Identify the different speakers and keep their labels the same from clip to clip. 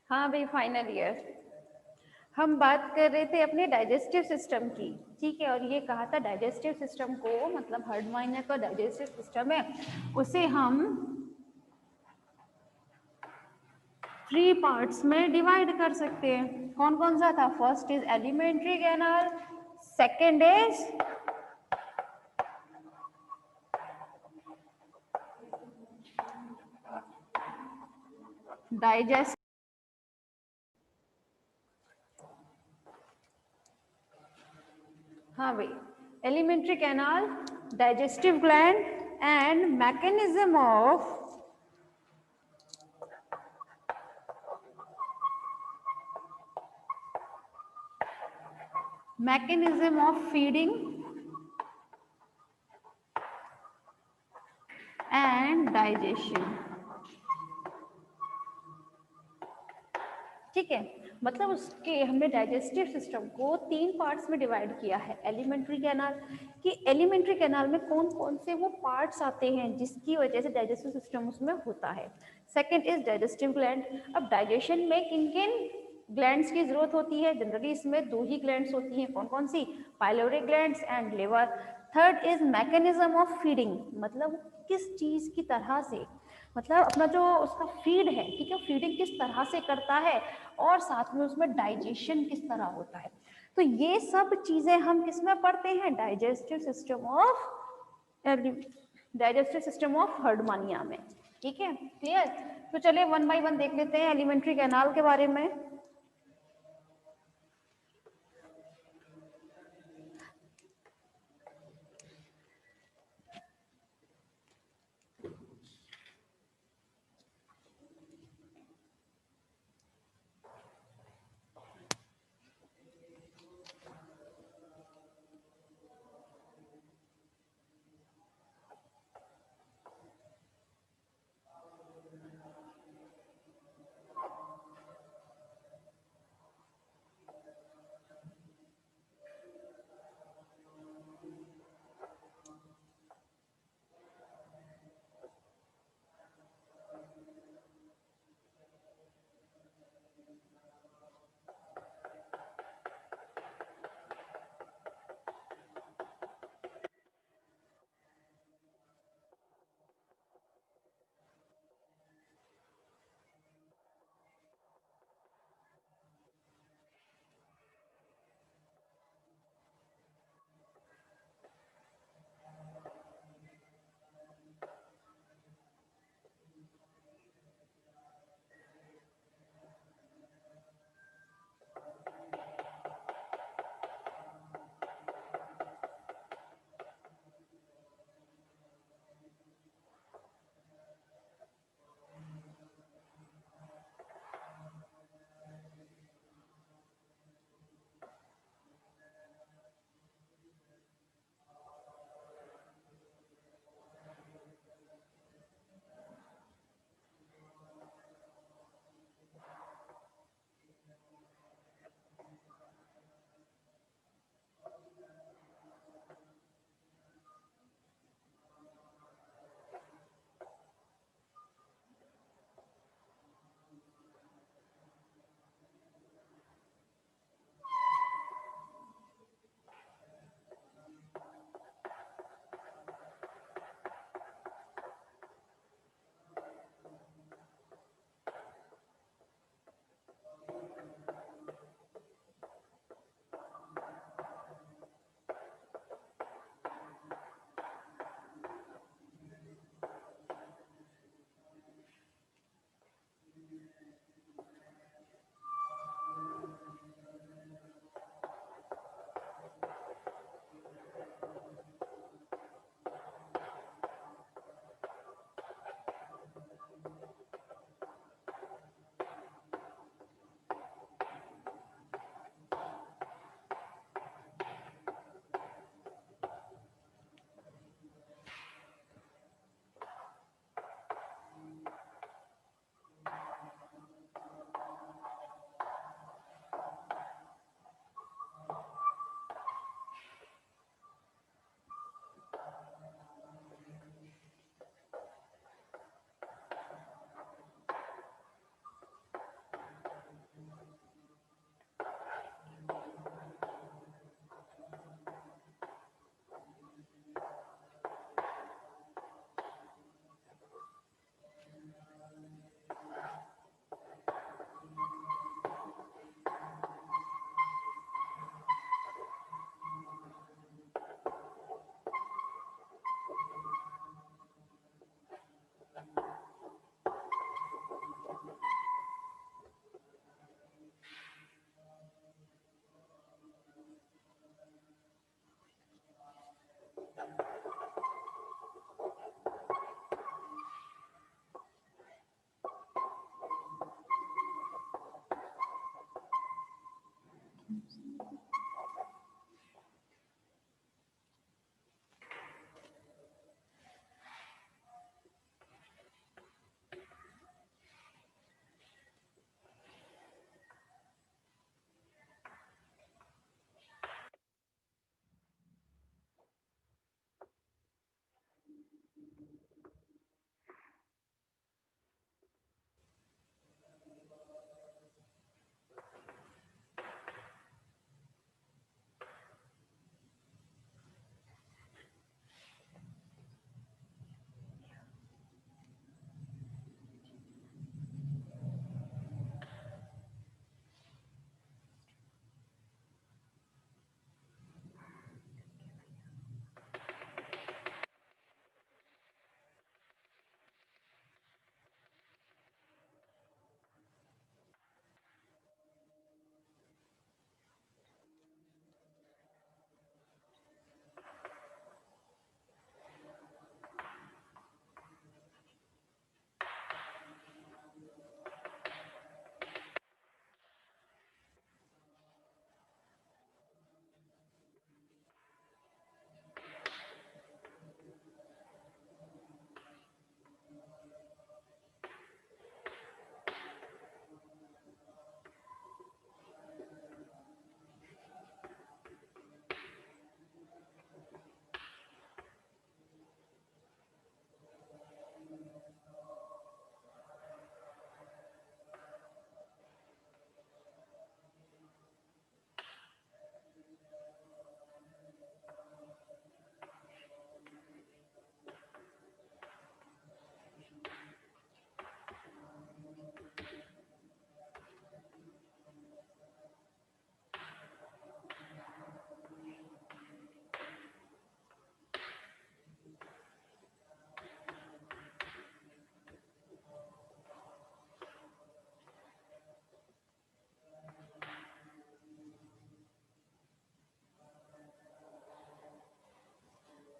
Speaker 1: हाँ भाई, final year. हम बात कर रहे थे अपने डाइजेस्टिव सिस्टम की, ठीक है। और ये कहा था डाइजेस्टिव सिस्टम को, मतलब हर्ड माइनर का डाइजेस्टिव सिस्टम है, उसे हम 3 पार्ट्स में डिवाइड कर सकते हैं। कौन कौन सा था? First is alimentary canal, second is digest, हाँ भाई, alimentary canal, digestive gland and mechanism of feeding and digestion, ठीक है। मतलब उसके हमने डाइजेस्टिव सिस्टम को 3 पार्ट्स में डिवाइड किया है। एलिमेंट्री कैनाल, कि एलिमेंट्री कैनाल में कौन कौन से वो पार्ट्स आते हैं जिसकी वजह से डाइजेस्टिव सिस्टम उसमें होता है। Second is digestive gland. अब डाइजेशन में किन किन ग्लैंड्स की जरूरत होती है? जनरली इसमें 2 ही ग्लैंड्स होती हैं। कौन कौन सी? Pyloric glands and liver. Third is mechanism of feeding, मतलब किस चीज की तरह से, मतलब अपना जो उसका फीड है, ठीक है, फीडिंग किस तरह से करता है, और साथ में उसमें डाइजेशन किस तरह होता है। तो ये सब चीजें हम किस में पढ़ते हैं? डाइजेस्टिव सिस्टम ऑफ हर्डमानिया में, ठीक है। क्लियर? तो चलिए वन बाय वन देख लेते हैं एलिमेंट्री कैनाल के बारे में।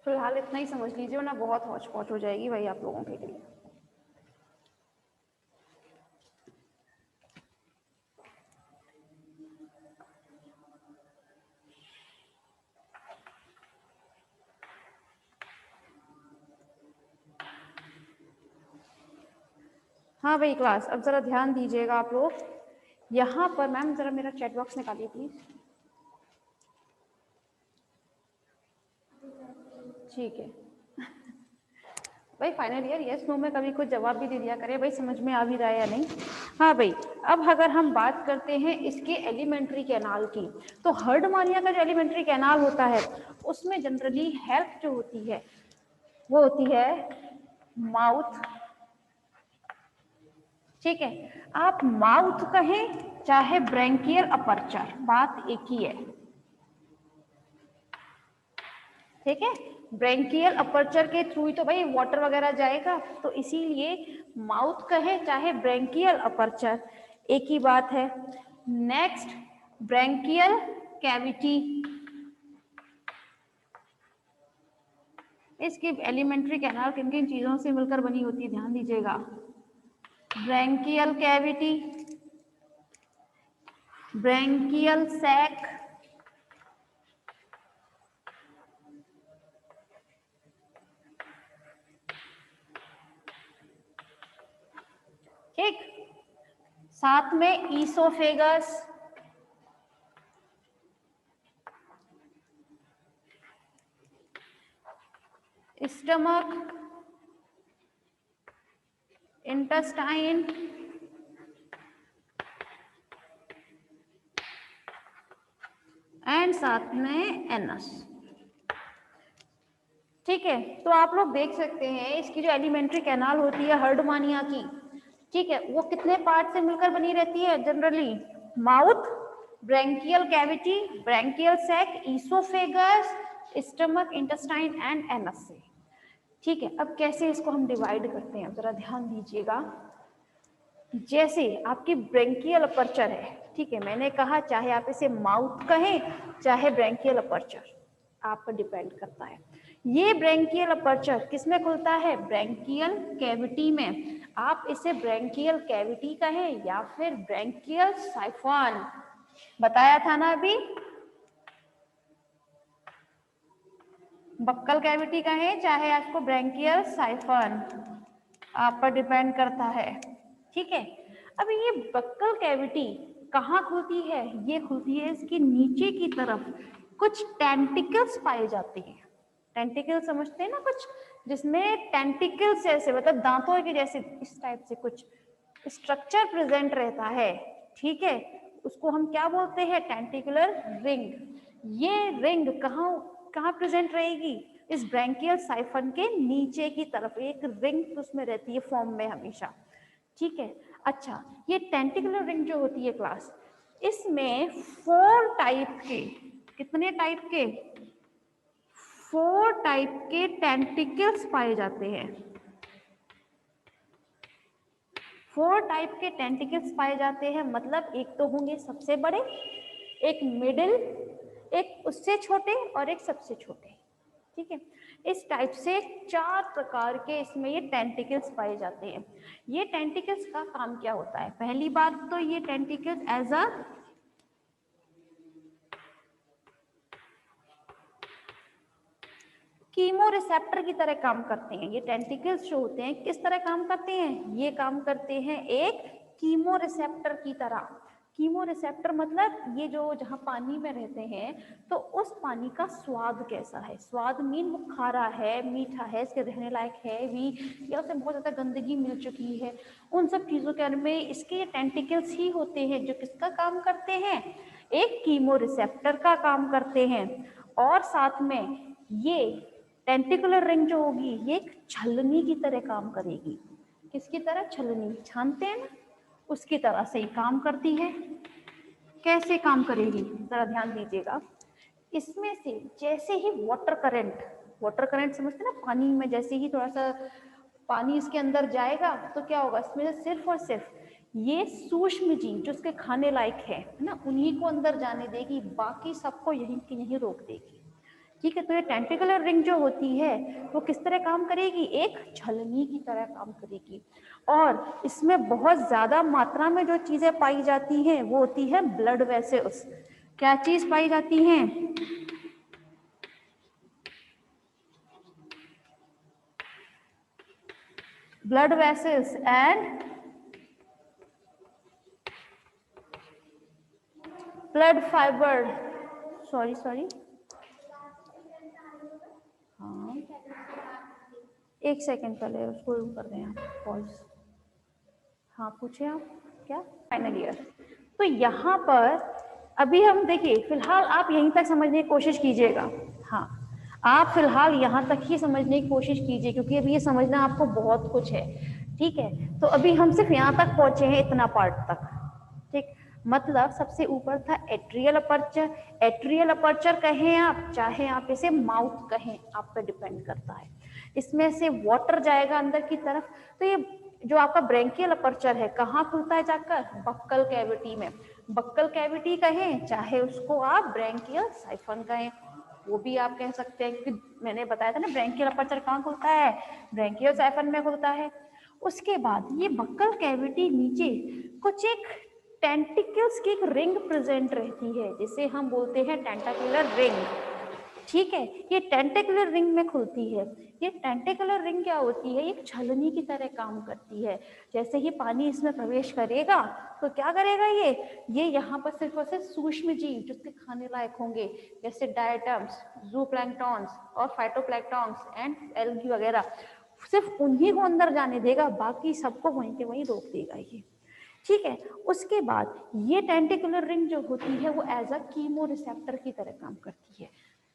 Speaker 1: फिलहाल इतना ही समझ लीजिए, वरना बहुत हौच पौच हो जाएगी भाई आप लोगों के लिए। हाँ भाई क्लास, अब जरा ध्यान दीजिएगा आप लोग। यहाँ पर मैम जरा मेरा चैट बॉक्स निकालिए प्लीज। ठीक है भाई, फाइनल ईयर यस नो में कभी कुछ जवाब भी दे दिया करे भाई, समझ में आ भी रहा है या नहीं। हाँ भाई, अब अगर हम बात करते हैं इसके एलिमेंट्री कैनाल की, तो हर्डमानिया का जो एलिमेंट्री कैनाल होता है उसमें जनरली हेल्प जो होती है वो होती है माउथ। ठीक है, आप माउथ कहें चाहे ब्रैंकियल अपर्चर, बात एक ही है। ठीक है, ब्रैंकियल अपर्चर के थ्रू ही तो भाई वाटर वगैरह जाएगा, तो इसीलिए माउथ कहे चाहे ब्रैंकियल अपर्चर एक ही बात है। नेक्स्ट, ब्रैंकियल कैविटी, इसकी एलिमेंट्री कैनाल किन किन चीजों से मिलकर बनी होती है ध्यान दीजिएगा। ब्रैंकियल कैविटी, ब्रैंकियल सैक, ठीक, साथ में ईसोफेगस, स्टमक, इंटेस्टाइन, एंड साथ में एनस। ठीक है, तो आप लोग देख सकते हैं इसकी जो एलिमेंट्री कैनाल होती है हर्डमानिया की, ठीक है, वो कितने पार्ट से मिलकर बनी रहती है generally, mouth, branchial cavity, branchial sac, oesophagus, stomach, intestine and anus से। ठीक है, अब कैसे इसको हम डिवाइड करते हैं जरा ध्यान दीजिएगा। जैसे आपकी ब्रैंकियल अपर्चर है, ठीक है, मैंने कहा चाहे आप इसे माउथ कहें चाहे ब्रैंकियल अपर्चर, आप पर डिपेंड करता है। ये ब्रैंकियल अपर्चर किसमें खुलता है, ब्रैंकियल कैविटी में। आप इसे ब्रैंकियल कैविटी कहें या फिर ब्रैंकियल साइफन, बताया था ना अभी, बक्कल कैविटी कहें चाहे आपको ब्रैंकियल साइफन, आप पर डिपेंड करता है। ठीक है, अब ये बक्कल कैविटी कहाँ खुलती है, ये खुलती है इसके नीचे की तरफ, कुछ टेंटिकल्स पाए जाते हैं। टेंटिकल समझते हैं ना, कुछ जिसमें टेंटिकल्स जैसे मतलब दांतों के जैसे इस टाइप से कुछ स्ट्रक्चर प्रेजेंट रहता है। ठीक है, उसको हम क्या बोलते हैं, टेंटिकुलर रिंग। ये रिंग कहाँ कहाँ प्रेजेंट रहेगी, इस ब्रैंकियल साइफन के नीचे की तरफ एक रिंग उसमें रहती है फॉर्म में हमेशा। ठीक है, अच्छा, ये टेंटिकुलर रिंग जो होती है क्लास, इसमें 4 टाइप के, कितने टाइप के, 4 टाइप के टेंटिकल्स पाए जाते हैं। 4 टाइप के टेंटिकल्स पाए जाते हैं, मतलब एक तो होंगे सबसे बड़े, एक मिडिल, एक उससे छोटे और एक सबसे छोटे। ठीक है, इस टाइप से 4 प्रकार के इसमें ये टेंटिकल्स पाए जाते हैं। ये टेंटिकल्स का काम क्या होता है, पहली बात तो ये tentacles as a chemoreceptor की तरह काम करते हैं। ये टेंटिकल्स जो होते हैं किस तरह काम करते हैं, ये काम करते हैं एक कीमो रिसेप्टर की तरह। कीमो रिसेप्टर मतलब ये जो जहाँ पानी में रहते हैं तो उस पानी का स्वाद कैसा है, स्वाद मीन वो खारा है, मीठा है, इसके रहने लायक है भी, या उसमें बहुत ज़्यादा गंदगी मिल चुकी है, उन सब चीज़ों के बारे में इसके ये टेंटिकल्स ही होते हैं जो किसका काम करते हैं, एक कीमो रिसेप्टर का काम करते हैं। और साथ में ये टेंटिकुलर रिंग जो होगी ये एक छलनी की तरह काम करेगी। किसकी तरह, छलनी छानते हैं ना, उसकी तरह से ही काम करती है। कैसे काम करेगी जरा ध्यान दीजिएगा। इसमें से जैसे ही वाटर करंट, वाटर करंट समझते ना, पानी में जैसे ही थोड़ा सा पानी इसके अंदर जाएगा तो क्या होगा, इसमें से सिर्फ और सिर्फ ये सूक्ष्म जीव जो उसके खाने लायक है ना, उन्हीं को अंदर जाने देगी, बाकी सबको यहीं के यहीं रोक देगी। ठीक है। तो ये टेंटिकुलर रिंग जो होती है वो किस तरह काम करेगी, एक छलनी की तरह काम करेगी। और इसमें बहुत ज्यादा मात्रा में जो चीजें पाई जाती हैं वो होती है ब्लड वेसल्स। क्या चीज पाई जाती है, blood vessels and blood fibre, sorry हाँ एक सेकेंड पहले उसको कर दें आप पॉज। हाँ पूछे आप क्या, फाइनल ईयर। तो यहाँ पर अभी हम देखिए फिलहाल आप यहीं तक समझने की कोशिश कीजिएगा। हाँ आप फिलहाल यहाँ तक ही समझने की कोशिश कीजिए क्योंकि अभी ये समझना आपको बहुत कुछ है। ठीक है, तो अभी हम सिर्फ यहाँ तक पहुंचे हैं, इतना पार्ट तक। ठीक, मतलब सबसे ऊपर था एट्रियल अपर्चर। एट्रियल अपर्चर कहें आप, चाहे आप इसे माउथ कहें, आप पे डिपेंड करता है। इसमें से वाटर जाएगा अंदर की तरफ। तो ये जो आपका ब्रेंकियल अपर्चर है कहाँ खुलता है जाकर, बक्कल कैविटी में। बक्कल कैविटी कहें, चाहे उसको आप ब्रेंकियल साइफन कहें, वो भी आप कह सकते हैं क्योंकि मैंने बताया था ना ब्रेंकियल अपर्चर कहाँ खुलता है, ब्रेंकियल साइफन में खुलता है। उसके बाद ये बक्कल कैविटी नीचे कुछ एक टेंटिकल्स की एक रिंग प्रेजेंट रहती है जिसे हम बोलते हैं टेंटाकुलर रिंग। ठीक है, ये टेंटिकुलर रिंग में खुलती है। ये टेंटिकुलर रिंग क्या होती है, ये छलनी की तरह काम करती है। जैसे ही पानी इसमें प्रवेश करेगा तो क्या करेगा ये यहाँ पर सिर्फ और सिर्फ सूक्ष्म जीव जो उसके खाने लायक होंगे जैसे डायटम्स, जूप्लैंक्टॉन्स और फाइटोप्लैंक्टॉन्स एंड एल्गी वगैरह, सिर्फ उन्हीं को अंदर जाने देगा, बाकी सबको वहीं के वहीं रोक देगा ये। ठीक है, उसके बाद ये टेंटिकुलर रिंग जो होती है वो एज अ कीमो रिसेप्टर की तरह काम करती है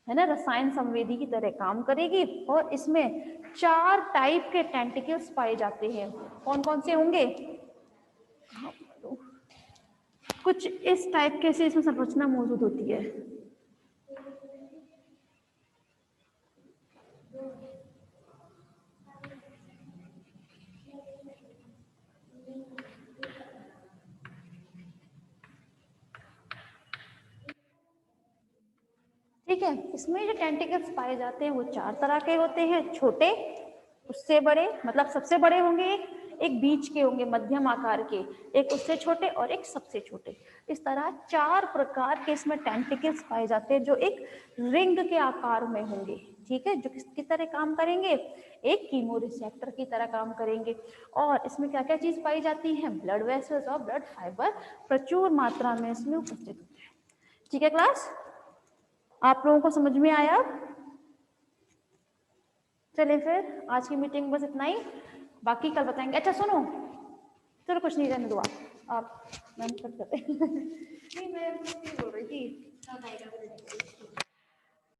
Speaker 1: ना, रसायन संवेदी की तरह काम करेगी। और इसमें 4 टाइप के टेंटिकल्स पाए जाते हैं। कौन कौन से होंगे, कुछ इस टाइप के से इसमें संरचना मौजूद होती है। ठीक है, इसमें जो टेंटिकल्स पाए जाते हैं वो 4 तरह के होते हैं, छोटे, उससे बड़े, मतलब सबसे बड़े होंगे एक बीच के होंगे मध्यम आकार के, एक उससे छोटे और एक सबसे छोटे। इस तरह 4 प्रकार के इसमें टेंटिकल्स पाए जाते हैं जो एक रिंग के आकार में होंगे। ठीक है, जो किसकी तरह काम करेंगे, एक कीमो रिसेप्टर की तरह काम करेंगे। और इसमें क्या क्या चीज पाई जाती है, ब्लड वेसल्स और ब्लड फाइबर प्रचुर मात्रा में इसमें उपस्थित होते हैं। ठीक है क्लास, आप लोगों को समझ में आया। चलिए फिर आज की मीटिंग बस इतना ही, बाकी कल बताएंगे। अच्छा सुनो, चलो कुछ नहीं, रहने दो आप मैं कर सकते नहीं मैं बोल रही थी